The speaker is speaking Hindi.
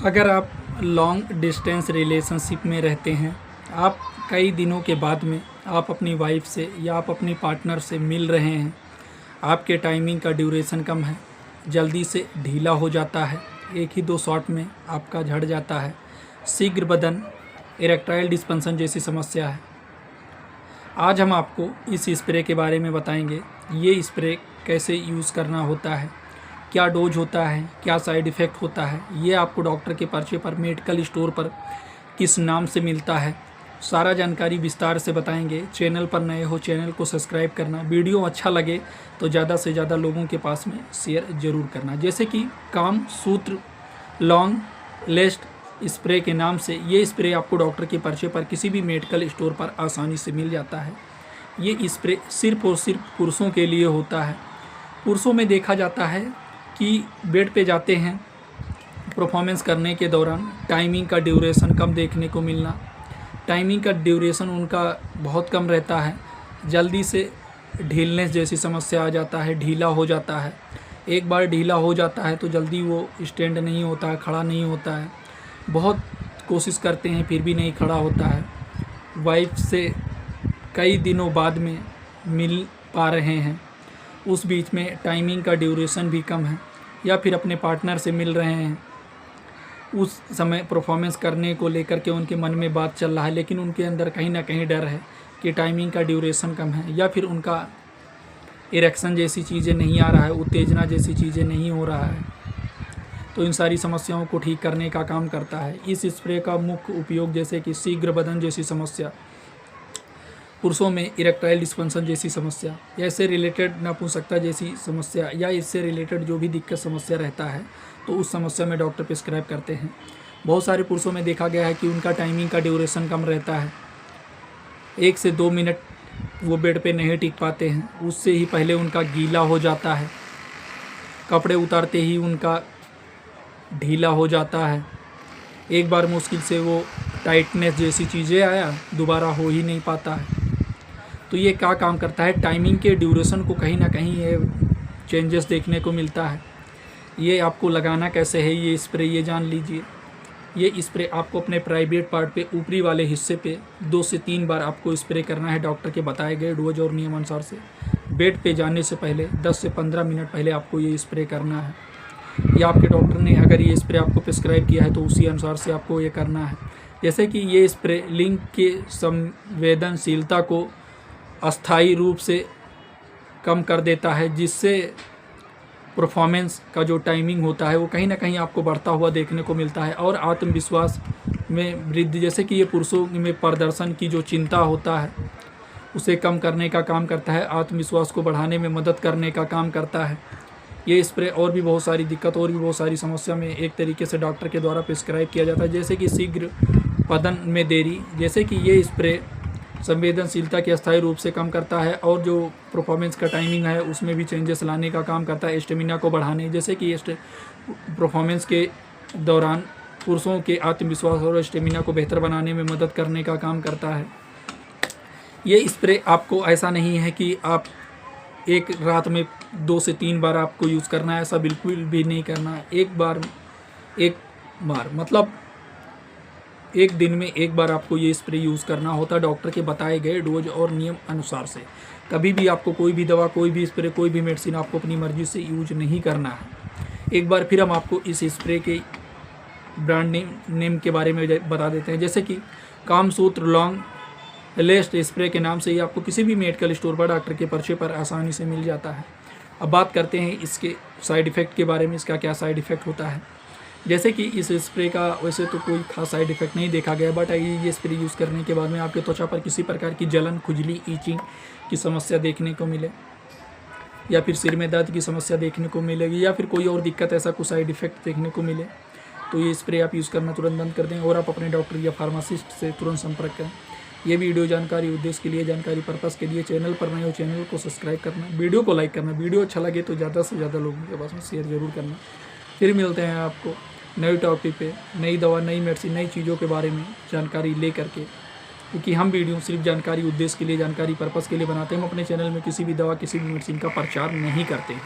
अगर आप लॉन्ग डिस्टेंस रिलेशनशिप में रहते हैं, आप कई दिनों के बाद में आप अपनी वाइफ से या आप अपनी पार्टनर से मिल रहे हैं, आपके टाइमिंग का ड्यूरेशन कम है, जल्दी से ढीला हो जाता है, एक ही 2 शॉट में आपका झड़ जाता है, शीघ्र बदन, इरेक्टाइल डिस्फंक्शन जैसी समस्या है। आज हम आपको इस स्प्रे के बारे में बताएंगे। ये स्प्रे कैसे यूज़ करना होता है, क्या डोज होता है, क्या साइड इफ़ेक्ट होता है, ये आपको डॉक्टर के पर्चे पर, मेडिकल स्टोर पर किस नाम से मिलता है, सारा जानकारी विस्तार से बताएंगे। चैनल पर नए हो चैनल को सब्सक्राइब करना, वीडियो अच्छा लगे तो ज़्यादा से ज़्यादा लोगों के पास में शेयर ज़रूर करना। जैसे कि काम सूत्र लॉन्ग लेस्ट स्प्रे के नाम से ये स्प्रे आपको डॉक्टर के पर्चे पर किसी भी मेडिकल स्टोर पर आसानी से मिल जाता है। ये स्प्रे सिर्फ़ और सिर्फ पुरुषों के लिए होता है। पुरुषों में देखा जाता है कि बेड पे जाते हैं, परफॉर्मेंस करने के दौरान टाइमिंग का ड्यूरेशन कम देखने को मिलना, टाइमिंग का ड्यूरेशन उनका बहुत कम रहता है, जल्दी से ढीलनेस जैसी समस्या आ जाता है, ढीला हो जाता है। एक बार ढीला हो जाता है तो जल्दी वो स्टैंड नहीं होता है, खड़ा नहीं होता है, बहुत कोशिश करते हैं फिर भी नहीं खड़ा होता है। वाइफ से कई दिनों बाद में मिल पा रहे हैं, उस बीच में टाइमिंग का ड्यूरेशन भी कम है, या फिर अपने पार्टनर से मिल रहे हैं, उस समय परफॉर्मेंस करने को लेकर के उनके मन में बात चल रहा है, लेकिन उनके अंदर कहीं ना कहीं डर है कि टाइमिंग का ड्यूरेशन कम है, या फिर उनका इरेक्शन जैसी चीज़ें नहीं आ रहा है, उत्तेजना जैसी चीज़ें नहीं हो रहा है। तो इन सारी समस्याओं को ठीक करने का काम करता है। इस स्प्रे का मुख्य उपयोग जैसे कि शीघ्र बदन जैसी समस्या, पुरुषों में इरेक्टाइल डिस्फंक्शन जैसी समस्या, या इससे रिलेटेड नपुंसकता जैसी समस्या, या इससे रिलेटेड जो भी दिक्कत समस्या रहता है तो उस समस्या में डॉक्टर प्रिस्क्राइब करते हैं। बहुत सारे पुरुषों में देखा गया है कि उनका टाइमिंग का ड्यूरेशन कम रहता है, 1 से 2 मिनट वो बेड पे नहीं टिक पाते हैं, उससे ही पहले उनका गीला हो जाता है, कपड़े उतारते ही उनका ढीला हो जाता है, एक बार मुश्किल से वो टाइटनेस जैसी चीज़ें आया, दोबारा हो ही नहीं पाता है। तो ये क्या काम करता है, टाइमिंग के ड्यूरेशन को कहीं ना कहीं ये चेंजेस देखने को मिलता है। ये आपको लगाना कैसे है ये स्प्रे, ये जान लीजिए। ये स्प्रे आपको अपने प्राइवेट पार्ट पे ऊपरी वाले हिस्से पे 2 से 3 बार आपको स्प्रे करना है डॉक्टर के बताए गए डोज और नियम अनुसार से। बेड पे जाने से पहले 10 से 15 मिनट पहले आपको ये स्प्रे करना है, या आपके डॉक्टर ने अगर ये स्प्रे आपको प्रिस्क्राइब किया है तो उसी अनुसार से आपको ये करना है। जैसे कि ये स्प्रे लिंग के संवेदनशीलता को अस्थायी रूप से कम कर देता है, जिससे परफॉर्मेंस का जो टाइमिंग होता है वो कहीं ना कहीं आपको बढ़ता हुआ देखने को मिलता है, और आत्मविश्वास में वृद्धि। जैसे कि ये पुरुषों में प्रदर्शन की जो चिंता होता है उसे कम करने का काम करता है, आत्मविश्वास को बढ़ाने में मदद करने का काम करता है। ये स्प्रे और भी बहुत सारी दिक्कत और भी बहुत सारी समस्या में एक तरीके से डॉक्टर के द्वारा प्रिस्क्राइब किया जाता है। जैसे कि शीघ्र बदन में देरी, जैसे कि ये स्प्रे संवेदनशीलता के अस्थायी रूप से कम करता है, और जो परफॉर्मेंस का टाइमिंग है उसमें भी चेंजेस लाने का काम करता है, स्टेमिना को बढ़ाने, जैसे कि परफॉर्मेंस के दौरान पुरुषों के आत्मविश्वास और स्टेमिना को बेहतर बनाने में मदद करने का काम करता है। ये स्प्रे आपको ऐसा नहीं है कि आप एक रात में 2 से 3 बार आपको यूज़ करना है, ऐसा बिल्कुल भी नहीं करना है। एक बार मतलब एक दिन में एक बार आपको ये स्प्रे यूज़ करना होता है डॉक्टर के बताए गए डोज और नियम अनुसार से। कभी भी आपको कोई भी दवा, कोई भी स्प्रे, कोई भी मेडिसिन आपको अपनी मर्जी से यूज नहीं करना है। एक बार फिर हम आपको इस स्प्रे के ब्रांड नेम के बारे में बता देते हैं। जैसे कि कामसूत्र लॉन्ग लेस्ट स्प्रे के नाम से ये आपको किसी भी मेडिकल स्टोर पर डॉक्टर के पर्चे पर आसानी से मिल जाता है। अब बात करते हैं इसके साइड इफ़ेक्ट के बारे में, इसका क्या साइड इफ़ेक्ट होता है। जैसे कि इस स्प्रे का वैसे तो कोई खास साइड इफ़ेक्ट नहीं देखा गया, बट ये स्प्रे यूज़ करने के बाद में आपके त्वचा पर किसी प्रकार की जलन, खुजली, ईचिंग की समस्या देखने को मिले, या फिर सिर में दर्द की समस्या देखने को मिलेगी, या फिर कोई और दिक्कत, ऐसा कुछ साइड इफ़ेक्ट देखने को मिले तो ये स्प्रे आप यूज़ करना तुरंत बंद कर दें, और आप अपने डॉक्टर या फार्मासिस्ट से तुरंत संपर्क करें। ये वीडियो जानकारी उद्देश्य के लिए, जानकारी पर्पज़ के लिए। चैनल पर नए हो चैनल को सब्सक्राइब करना, वीडियो को लाइक करना, वीडियो अच्छा लगे तो ज़्यादा से ज़्यादा लोगों के पास में शेयर जरूर करना। फिर मिलते हैं आपको नई टॉपिक पे, नई दवा, नई मेडिसिन, नई चीज़ों के बारे में जानकारी ले करके, क्योंकि हम वीडियो सिर्फ जानकारी उद्देश्य के लिए, जानकारी पर्पज़ के लिए बनाते हैं। हम अपने चैनल में किसी भी दवा, किसी भी मेडिसिन का प्रचार नहीं करते हैं।